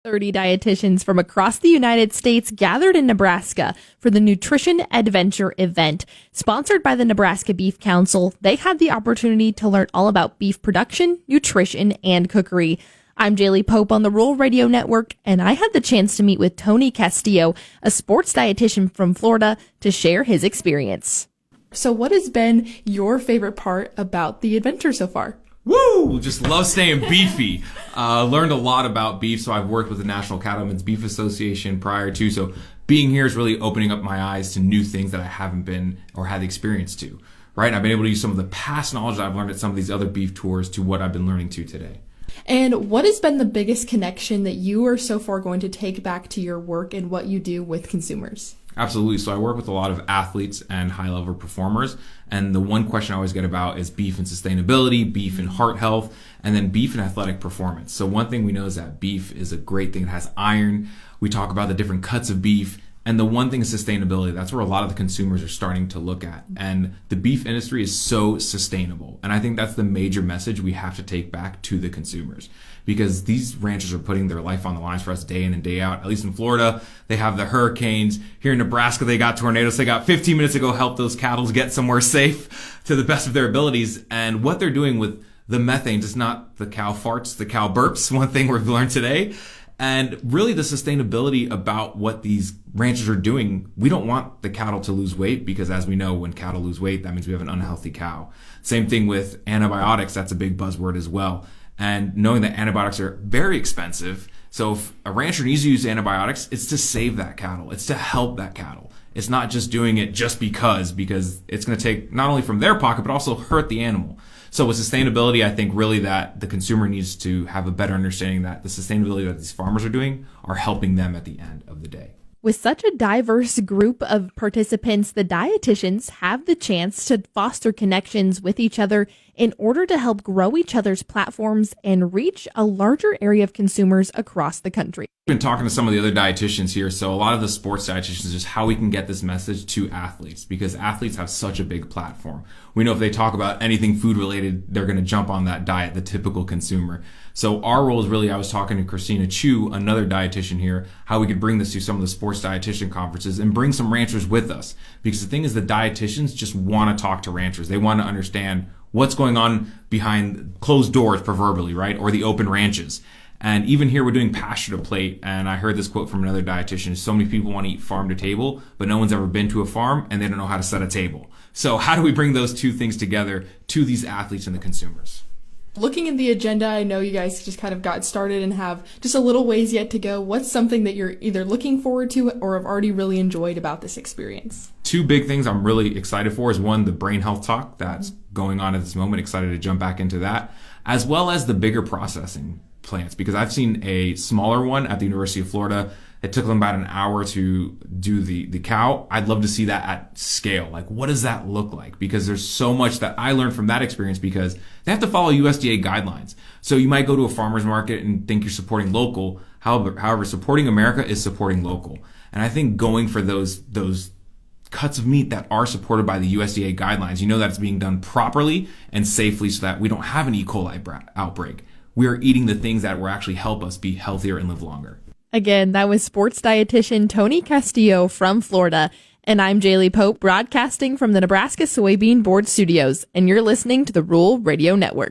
30 dietitians from across the United States gathered in Nebraska for the Nutrition Adventure event. Sponsored by the Nebraska Beef Council, they had the opportunity to learn all about beef production, nutrition, and cookery. I'm Jaylee Pope on the Rural Radio Network, and I had the chance to meet with Tony Castillo, a sports dietitian from Florida, to share his experience. So what has been your favorite part about the adventure so far? Woo! Just love staying beefy. Learned a lot about beef, so I've worked with the National Cattlemen's Beef Association prior to, so being here is really opening up my eyes to new things that I haven't been or had the experience to, right? And I've been able to use some of the past knowledge that I've learned at some of these other beef tours to what I've been learning to today. And what has been the biggest connection that you are so far going to take back to your work and what you do with consumers? Absolutely. So I work with a lot of athletes and high-level performers, and the one question I always get about is beef and sustainability, beef and heart health, and then beef and athletic performance. So one thing we know is that beef is a great thing. It has iron. We talk about the different cuts of beef, and the one thing is sustainability. That's where a lot of the consumers are starting to look at, and the beef industry is so sustainable, and I think that's the major message we have to take back to the consumers. Because these ranchers are putting their life on the lines for us day in and day out. At least in Florida, they have the hurricanes. Here in Nebraska, they got tornadoes. They got 15 minutes to go help those cattle get somewhere safe to the best of their abilities. And what they're doing with the methane is not the cow farts, the cow burps, one thing we've learned today. And really the sustainability about what these ranchers are doing, we don't want the cattle to lose weight because as we know, when cattle lose weight, that means we have an unhealthy cow. Same thing with antibiotics. That's a big buzzword as well. And knowing that antibiotics are very expensive, so if a rancher needs to use antibiotics, it's to save that cattle. It's to help that cattle. It's not just doing it just because it's going to take not only from their pocket, but also hurt the animal. So with sustainability, I think really that the consumer needs to have a better understanding that the sustainability that these farmers are doing are helping them at the end of the day. With such a diverse group of participants, the dietitians have the chance to foster connections with each other in order to help grow each other's platforms and reach a larger area of consumers across the country. I've been talking to some of the other dietitians here, so a lot of the sports dietitians is just how we can get this message to athletes, because athletes have such a big platform. We know if they talk about anything food related, they're going to jump on that diet, the typical consumer. So our role is really, I was talking to Christina Chu, another dietitian here, how we could bring this to some of the sports dietitian conferences and bring some ranchers with us. Because the thing is, the dietitians just want to talk to ranchers. They want to understand what's going on behind closed doors, proverbially, right? Or the open ranches. And even here, we're doing pasture to plate. And I heard this quote from another dietitian: so many people want to eat farm to table, but no one's ever been to a farm and they don't know how to set a table. So how do we bring those two things together to these athletes and the consumers? Looking at the agenda, I know you guys just kind of got started and have just a little ways yet to go. What's something that you're either looking forward to or have already really enjoyed about this experience? Two big things I'm really excited for is one, the brain health talk that's going on at this moment. Excited to jump back into that, as well as the bigger processing plants, because I've seen a smaller one at the University of Florida. It took them about an hour to do the cow. I'd love to see that at scale. Like, what does that look like? Because there's so much that I learned from that experience, because they have to follow USDA guidelines. So you might go to a farmer's market and think you're supporting local. However, supporting America is supporting local. And I think going for those cuts of meat that are supported by the USDA guidelines, you know that it's being done properly and safely so that we don't have an E. coli outbreak. We are eating the things that will actually help us be healthier and live longer. Again, that was sports dietitian Tony Castillo from Florida. And I'm Jaylee Pope, broadcasting from the Nebraska Soybean Board Studios. And you're listening to the Rural Radio Network.